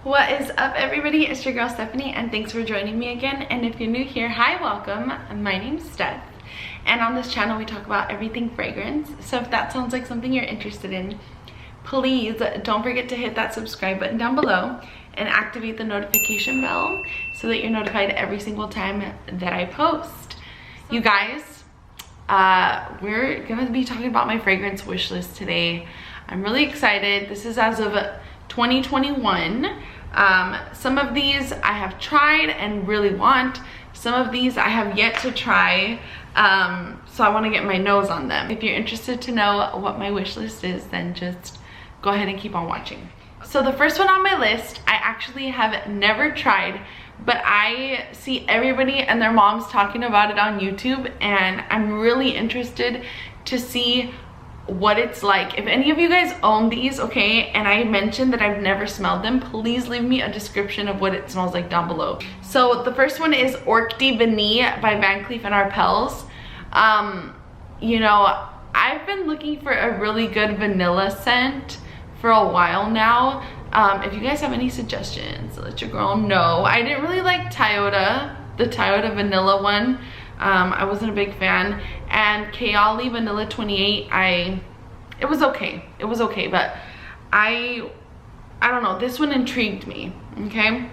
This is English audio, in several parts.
What is up, everybody? It's your girl Stephanie, and thanks for joining me again. And if you're new here, hi, welcome. My name's Steph, and on this channel we talk about everything fragrance. So if that sounds like something you're interested in, please don't forget to hit that subscribe button down below and activate the notification bell so that you're notified every single time that I post. You guys, we're gonna be talking about my fragrance wish list today. I'm really excited. This is as of 2021. Some of these I have tried and really want. Some of these I have yet to try, so I want to get my nose on them. If you're interested to know what my wish list is, then just go ahead and keep on watching. So the first one on my list I actually have never tried, but I see everybody and their moms talking about it on YouTube, and I'm really interested to see what it's like. If any of you guys own these, okay, and I mentioned that I've never smelled them, please leave me a description of what it smells like down below. So the first one is Orchidee Vanille by Van Cleef and Arpels. You know, I've been looking for a really good vanilla scent for a while now. If you guys have any suggestions, let your girl know. I didn't really like Toyota, the Toyota vanilla one. I wasn't a big fan. And Kayali Vanilla 28, it was okay, but I don't know, this one intrigued me, okay?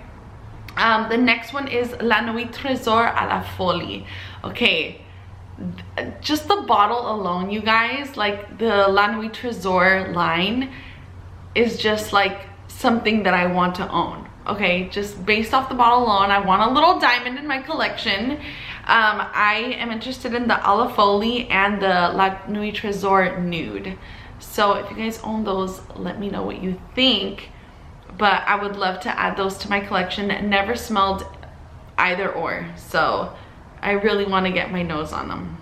The next one is La Nuit Tresor A la Folie. Okay, just the bottle alone, you guys, like the La Nuit Tresor line is just like something that I want to own. Okay, just based off the bottle alone, I want a little diamond in my collection. I am interested in the A la Folie and the La Nuit Tresor Nude. So if you guys own those, let me know what you think. But I would love to add those to my collection. Never smelled either or, so I really want to get my nose on them.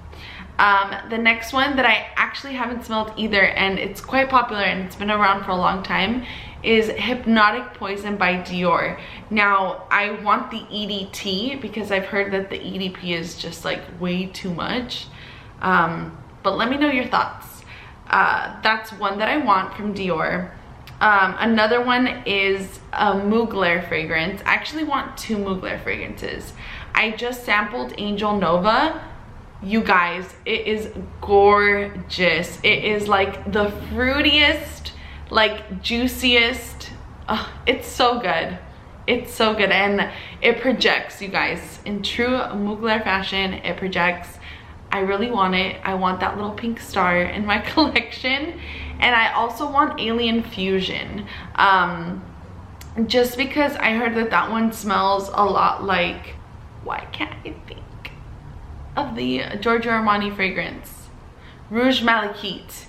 The next one that I actually haven't smelled either, and it's quite popular and it's been around for a long time, is Hypnotic Poison by Dior. Now, I want the EDT because I've heard that the EDP is just like way too much. But let me know your thoughts. That's one that I want from Dior. Another one is a Mugler fragrance. I actually want two Mugler fragrances. I just sampled Angel Nova. You guys, it is gorgeous. It is like the fruitiest, like juiciest. Oh, it's so good. It's so good, and it projects, you guys. In true Mugler fashion, it projects. I really want it. I want that little pink star in my collection. And I also want Alien Fusion. Just because I heard that that one smells a lot like, why can't I think of the Giorgio Armani fragrance, Rouge Malachite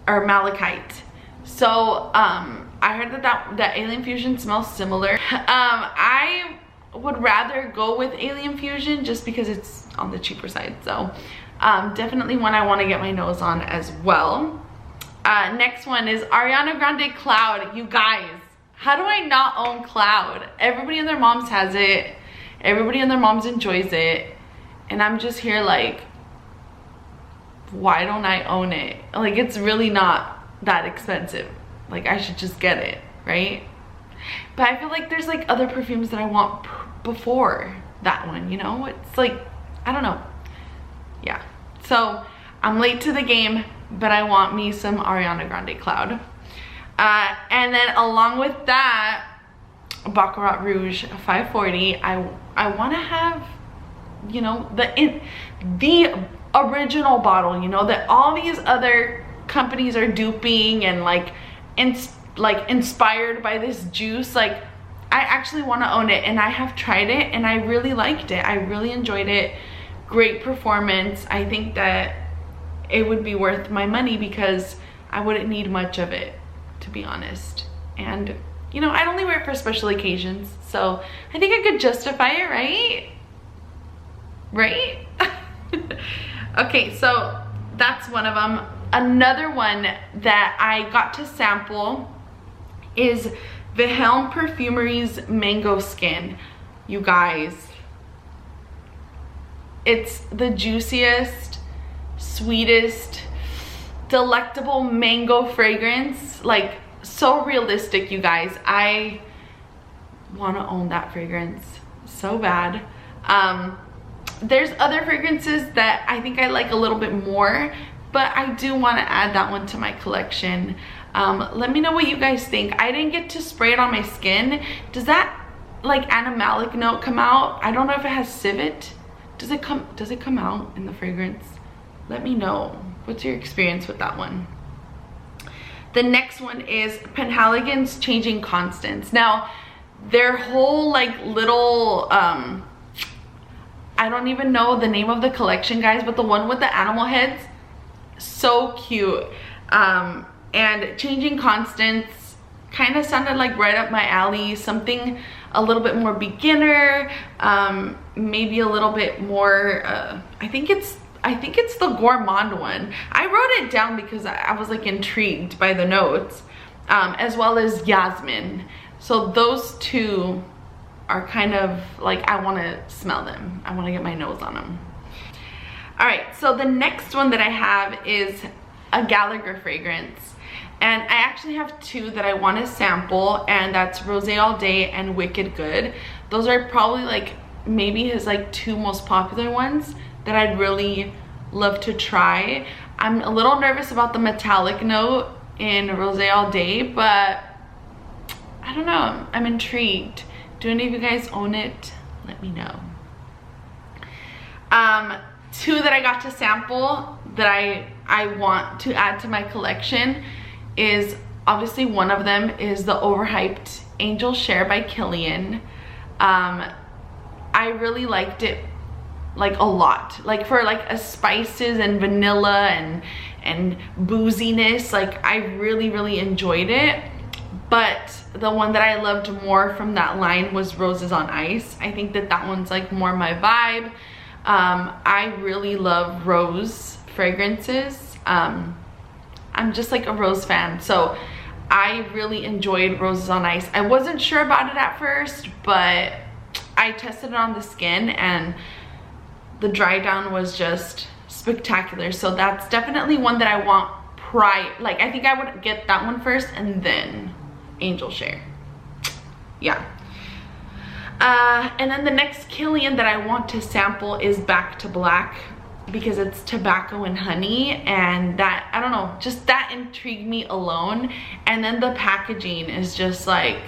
or Malachite. So I heard that Alien Fusion smells similar. I would rather go with Alien Fusion just because it's on the cheaper side. So definitely one I want to get my nose on as well. Next one is Ariana Grande Cloud. You guys, how do I not own Cloud? Everybody and their moms has it. Everybody and their moms enjoys it. And I'm just here like, why don't I own it? Like, it's really not that expensive. Like, I should just get it, right? But I feel like there's like other perfumes that I want before that one, you know? It's like, I don't know. Yeah. So I'm late to the game, but I want me some Ariana Grande Cloud. And then along with that, Bacarrat Rouge 540. I want to have, you know, the original bottle, you know, that all these other companies are duping and like inspired by this juice. Like, I actually want to own it, and I have tried it and I really liked it. I really enjoyed it. Great performance. I think that it would be worth my money because I wouldn't need much of it, to be honest. And you know, I'd only wear it for special occasions, so I think I could justify it, right? Right? Okay, so that's one of them. Another one that I got to sample is Vilhelm Perfumarie's Mango Skin. You guys, it's the juiciest, sweetest, delectable mango fragrance. Like, so realistic, you guys. I want to own that fragrance so bad. There's other fragrances that I think I like a little bit more, but I do want to add that one to my collection. Let me know what you guys think. I didn't get to spray it on my skin. Does that like animalic note come out? I don't know if it has civet. Does it come out in the fragrance? Let me know. What's your experience with that one? The next one is Penthaligons Changing Constance. Now, their whole like little, I don't even know the name of the collection, guys, but the one with the animal heads, so cute. And Changing Constance kind of sounded like right up my alley, something a little bit more beginner, maybe a little bit more, I think it's the gourmand one. I wrote it down because I was like intrigued by the notes, as well as Yasmin. So those two are kind of like, I want to smell them. I want to get my nose on them. All right, so the next one that I have is a Ghallager fragrance. And I actually have two that I want to sample, and that's Rosé All Day and Wicked Good. Those are probably like maybe his like two most popular ones that I'd really love to try. I'm a little nervous about the metallic note in Rosé All Day, but I don't know, I'm intrigued. Do any of you guys own it? Let me know. Two that I got to sample that I want to add to my collection is, obviously one of them is the overhyped Angel Share by Killian. I really liked it like a lot, like for like a spices and vanilla and booziness. Like I really enjoyed it. But the one that I loved more from that line was Roses on Ice. I think that that one's like more my vibe. I really love rose fragrances. I'm just like a rose fan, so I really enjoyed Roses on Ice. I wasn't sure about it at first, but I tested it on the skin and the dry down was just spectacular. So that's definitely one that I want like I think I would get that one first and then Angel Share. Yeah. And then the next Killian that I want to sample is Back to Black, because it's tobacco and honey, and that, I don't know, just that intrigued me alone. And then the packaging is just like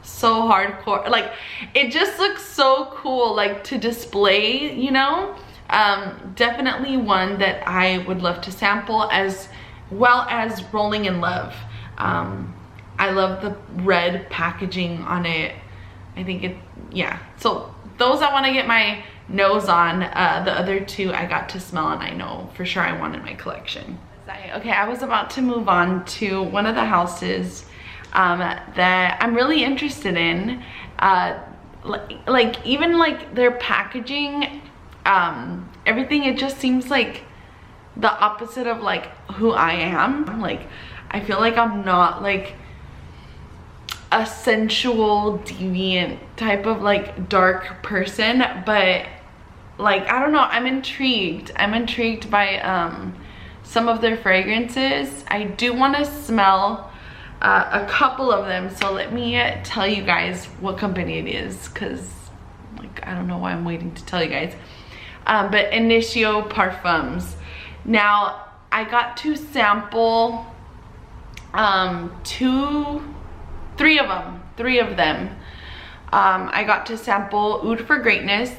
so hardcore, like it just looks so cool, like to display, you know. Definitely one that I would love to sample, as well as Rolling in Love. I love the red packaging on it. I think it, yeah, so those I want to get my nose on. The other two I got to smell and I know for sure I want in my collection. Okay, I was about to move on to one of the houses that I'm really interested in. Like even like their packaging, everything, it just seems like the opposite of like who I am. Like I feel like I'm not like a sensual deviant type of like dark person, but like I don't know, I'm intrigued by some of their fragrances. I do want to smell a couple of them, so let me tell you guys what company it is, because like I don't know why I'm waiting to tell you guys. But Initio Parfums. Now I got to sample three of them. I got to sample Oud for Greatness.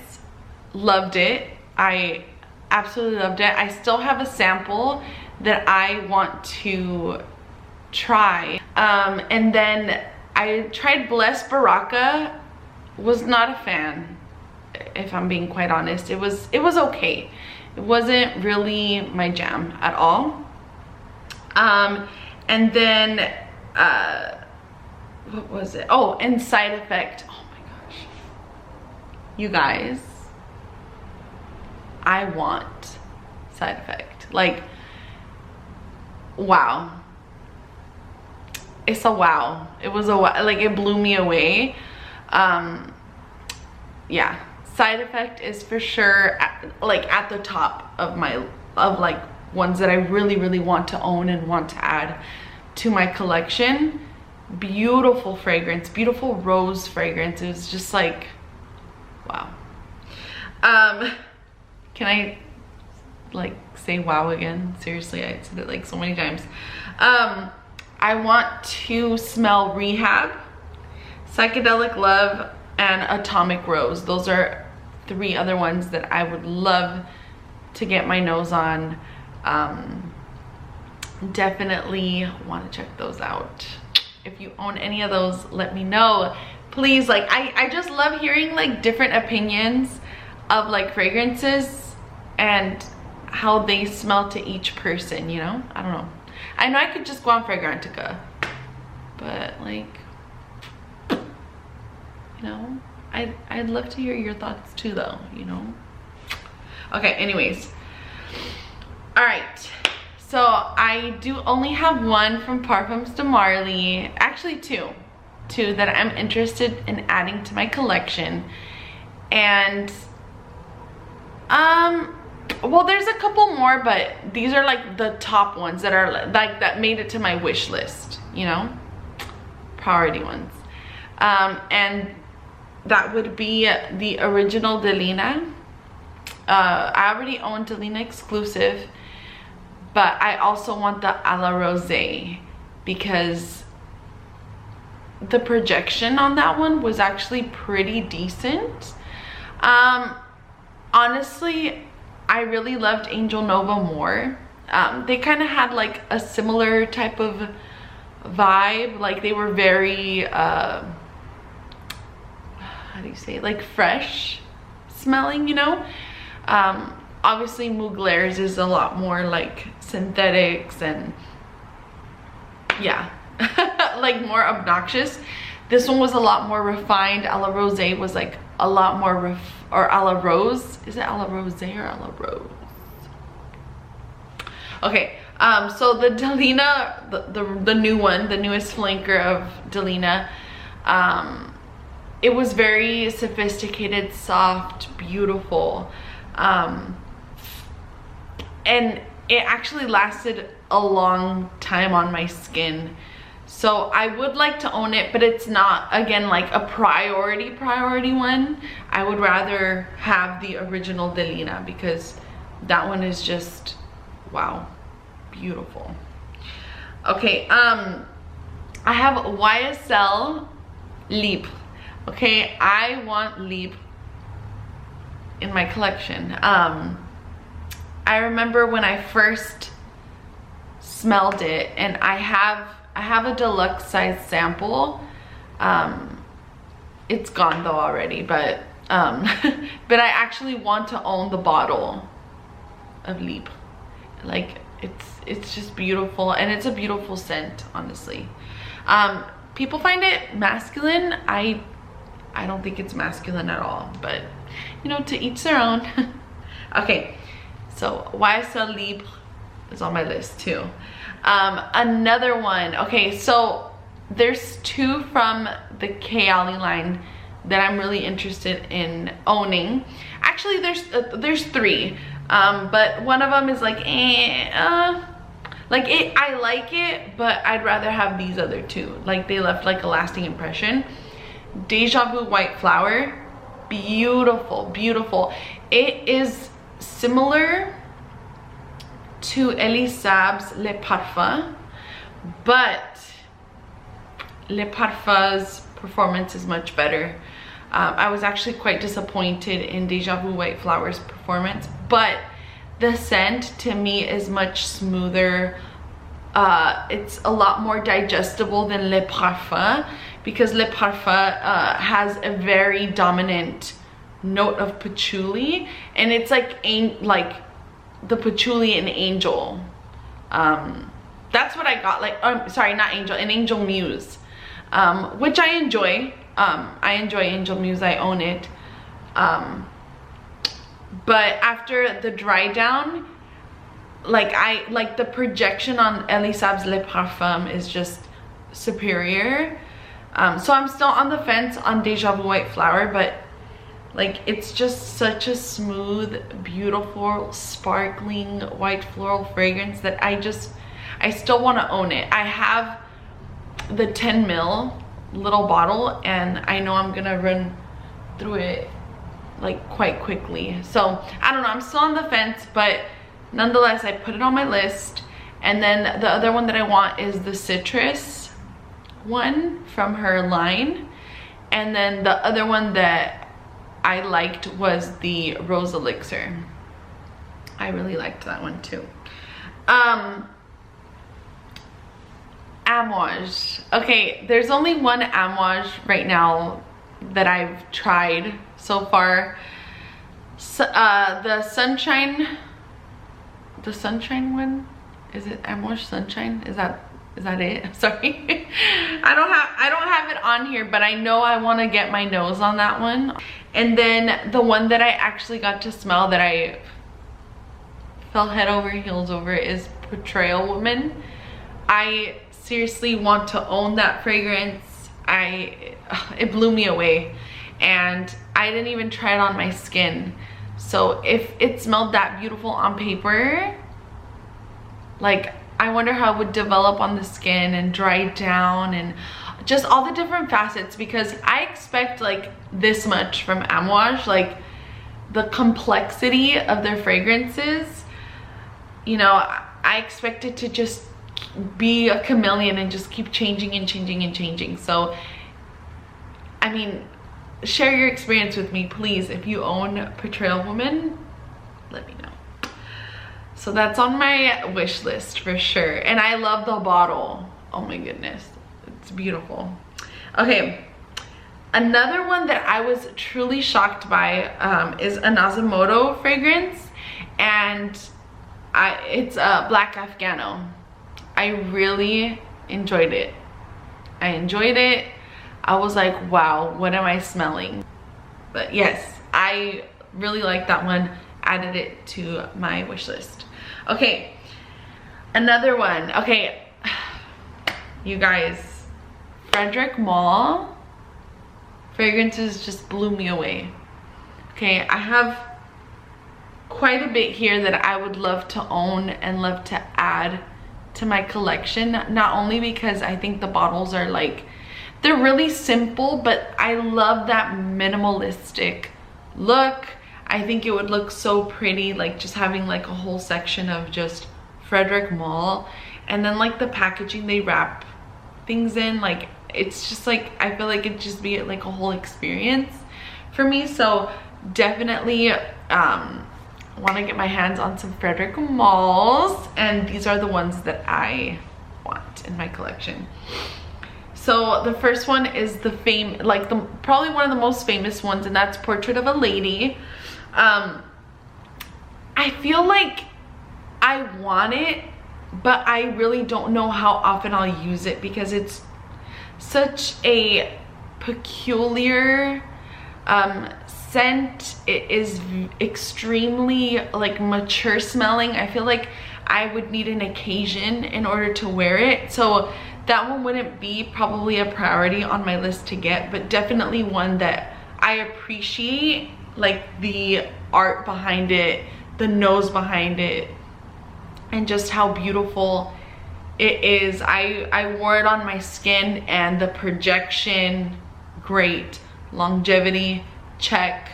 Loved it. I absolutely loved it. I still have a sample that I want to try. And then I tried Blessed Baraka. Was not a fan, if I'm being quite honest. It was okay. It wasn't really my jam at all. And then what was it? Oh, and Side Effect. Oh my gosh, you guys, I want Side Effect. Like, wow. It's a wow. It was a wow. Like, it blew me away. Yeah, Side Effect is for sure at the top of like ones that I really want to own and want to add to my collection. Beautiful fragrance, beautiful rose fragrance. It was just like, wow. Can I like say wow again? Seriously, I said it like so many times. I want to smell Rehab, Psychedelic Love, and Atomic Rose. Those are 3 other ones that I would love to get my nose on. Definitely want to check those out. If you own any of those, let me know, please. Like I just love hearing like different opinions of like fragrances and how they smell to each person, you know? I don't know. I know I could just go on Fragrantica, but like, you know, I'd love to hear your thoughts too though, you know? Okay, anyways. All right, so I do only have one from Parfums de Marley, actually two that I'm interested in adding to my collection. And well, there's a couple more, but these are like the top ones that are like that made it to my wish list, you know, priority ones. And that would be the original Delina. I already own Delina exclusive, but I also want the A la Rosé because the projection on that one was actually pretty decent. Honestly, I really loved Angel Nova more. They kind of had like a similar type of vibe. Like they were very, how do you say, like fresh smelling, you know? Obviously Mugler's is a lot more like synthetics and yeah, like more obnoxious. This one was a lot more refined. A la Rosé was like a lot more or a la Rose. Is it a la Rosé or a la Rose? Okay, so the Delina, the new one, the newest flanker of Delina, it was very sophisticated, soft, beautiful, and it actually lasted a long time on my skin. So I would like to own it, but it's not, again, like a priority one. I would rather have the original Delina because that one is just, wow, beautiful. Okay, I have Ysl Leap. Okay, I want Leap in my collection. I remember when I first smelled it, and I have a deluxe size sample. It's gone though already, but but I actually want to own the bottle of Leap. Like it's just beautiful, and it's a beautiful scent, honestly. People find it masculine. I don't think it's masculine at all, but you know, to each their own. Okay, so Ysl Libre is on my list too. Another one, okay, so there's 2 from the Kayali line that I'm really interested in owning. Actually, there's 3, but one of them is like I like it, but I'd rather have these other 2. Like they left like a lasting impression. Deja Vu White Flower, beautiful, beautiful. It is similar to Elisab's Les Parfums, but Les Parfums' performance is much better. I was actually quite disappointed in Deja Vu White Flower's performance, but the scent to me is much smoother. It's a lot more digestible than Les Parfums because Les Parfums has a very dominant note of patchouli, and it's like the patchouli and Angel. That's what I got, like sorry, not Angel, an Angel Muse, which I enjoy. I enjoy Angel Muse, I own it, but after the dry down, like the projection on Elisab's Les Parfums is just superior. So I'm still on the fence on Deja Vu White Flower, but like it's just such a smooth, beautiful, sparkling white floral fragrance that I still want to own it. I have the 10 ml little bottle, and I know I'm gonna run through it like quite quickly. So I don't know, I'm still on the fence, but nonetheless I put it on my list. And then the other one that I want is the citrus one from her line, and then the other one that I liked was the rose elixir. I really liked that one too. Amouage. Okay, there's only one Amouage right now that I've tried so far. So, the sunshine one, is it Amouage Sunshine? Is that it? Sorry. I don't have it on here, but I know I want to get my nose on that one. And then the one that I actually got to smell that I fell head over heels over is Portrayal Woman. I seriously want to own that fragrance. It blew me away, and I didn't even try it on my skin. So if it smelled that beautiful on paper, like, I wonder how it would develop on the skin and dry down and just all the different facets, because I expect like this much from Amouage, like the complexity of their fragrances. You know, I expect it to just be a chameleon and just keep changing and changing and changing. So I mean, share your experience with me, please. If you own Portrayal Woman, let me know. So that's on my wish list for sure. And I love the bottle. Oh my goodness, it's beautiful. Okay, another one that I was truly shocked by is a Nazimoto fragrance, and it's a Black Afghano. I really enjoyed it. I was like, wow, what am I smelling? But yes, I really like that one. Added it to my wish list. Okay, another one. Okay, you guys, Frederic Malle fragrances just blew me away. Okay, I have quite a bit here that I would love to own and love to add to my collection. Not only because I think the bottles are like, they're really simple, but I love that minimalistic look. I think it would look so pretty, like just having like a whole section of just Frederic Malle, and then like the packaging they wrap things in, like it's just like, I feel like it'd just be like a whole experience for me. So definitely want to get my hands on some Frederic Malles, and these are the ones that I want in my collection. So the first one is the probably one of the most famous ones, and that's Portrait of a Lady. I feel like I want it, but I really don't know how often I'll use it, because it's such a peculiar scent. It is extremely like mature smelling. I feel like I would need an occasion in order to wear it, so that one wouldn't be probably a priority on my list to get, but definitely one that I appreciate, like the art behind it, the nose behind it, and just how beautiful it is. I wore it on my skin, and the projection, great. Longevity, check.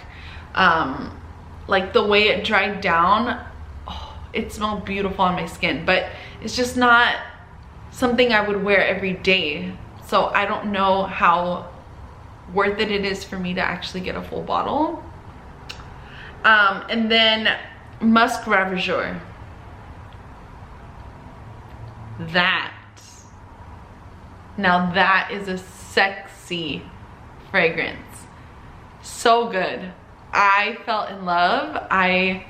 Like the way it dried down, oh, it smelled beautiful on my skin, but it's just not something I would wear every day. So I don't know how worth it is for me to actually get a full bottle. And then Musk Ravager. Now that is a sexy fragrance. So good. I fell in love. I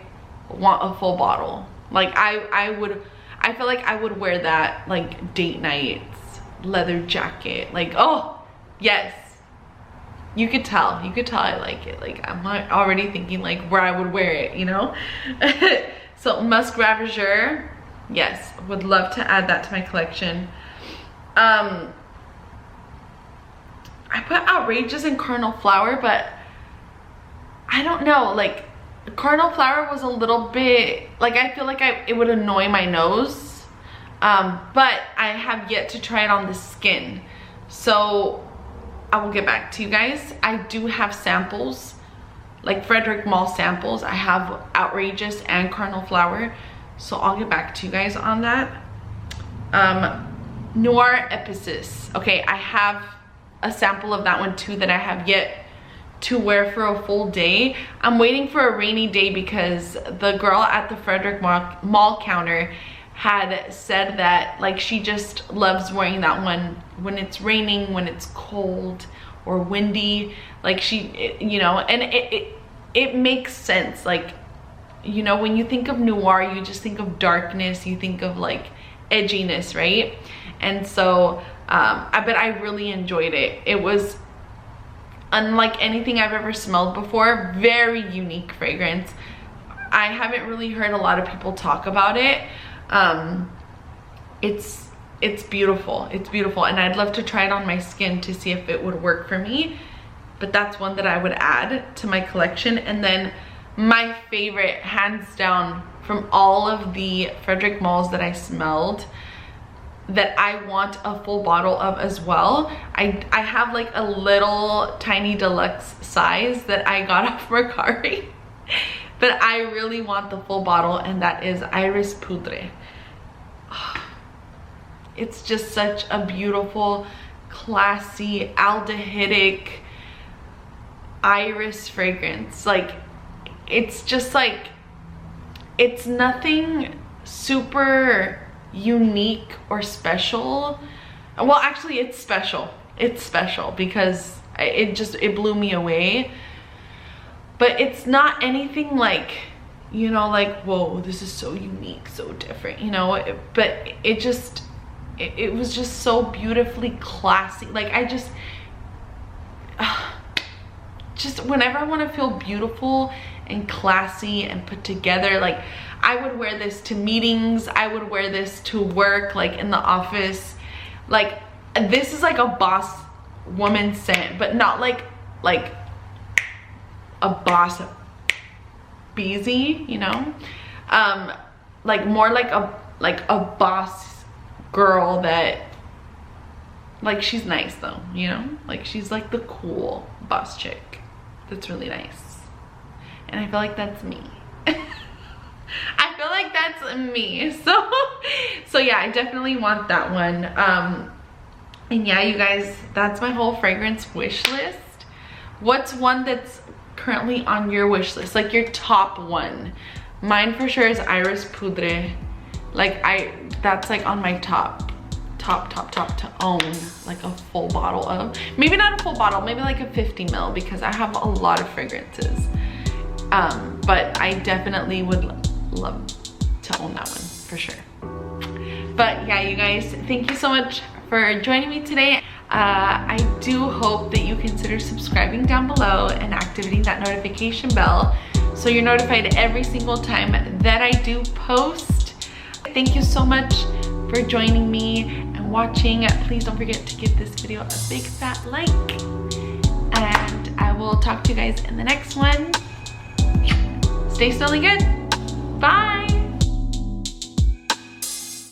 want a full bottle. Like I feel like I would wear that like date nights, leather jacket, like, oh yes, you could tell I like it. Like I'm already thinking like where I would wear it, you know. So Musk Ravager, yes, would love to add that to my collection. I put Outrageous and Cardinal Flower, but I don't know, like Cardinal Flower was a little bit like, I feel like it would annoy my nose. but I have yet to try it on the skin. So I will get back to you guys. I do have samples, like Frederic Malle samples. I have Outrageous and Carnal Flower. So I'll get back to you guys on that. Noir Epicus. Okay, I have a sample of that one too that I have yet to wear for a full day. I'm waiting for a rainy day because the girl at the Frederic Malle counter had said that like she just loves wearing that one when it's raining, when it's cold or windy. Like she, you know, and it makes sense. Like, you know, when you think of noir, you just think of darkness, you think of like edginess, right? And so but I really enjoyed it. It was unlike anything I've ever smelled before. Very unique fragrance. I haven't really heard a lot of people talk about it. It's beautiful. It's beautiful, and I'd love to try it on my skin to see if it would work for me. But that's one that I would add to my collection. And then my favorite, hands down, from all of the Frederic Malles that I smelled, that I want a full bottle of as well. I have like a little tiny deluxe size that I got off Mercari, but I really want the full bottle, and that is Iris Poudre. It's just such a beautiful, classy, aldehydic iris fragrance. Like, it's just like, it's nothing super unique or special. Well, actually it's special. It's special because it blew me away. But it's not anything like, you know, like, whoa, this is so unique, so different, you know. But it was just so beautifully classy. Like, I just whenever I want to feel beautiful and classy and put together, like, I would wear this to meetings, I would wear this to work, like in the office. Like, this is like a boss woman scent, but not like a boss beezy, you know. Like more like a boss girl that, like, she's nice though, you know. Like, she's like the cool boss chick that's really nice, and I feel like that's me. I feel like that's me. So yeah, I definitely want that one. And yeah, you guys, that's my whole fragrance wish list. What's one that's currently on your wish list, like your top one? Mine for sure is Iris Poudre. Like, that's like on my top to own like a full bottle of. Maybe not a full bottle, maybe like a 50 ml, because I have a lot of fragrances. But I definitely would love to own that one for sure. But yeah, you guys, thank you so much for joining me today. I do hope that you consider subscribing down below and activating that notification bell so you're notified every single time that I do post. Thank you so much for joining me and watching. Please don't forget to give this video a big fat like, and I will talk to you guys in the next one. Stay smelling good. Bye.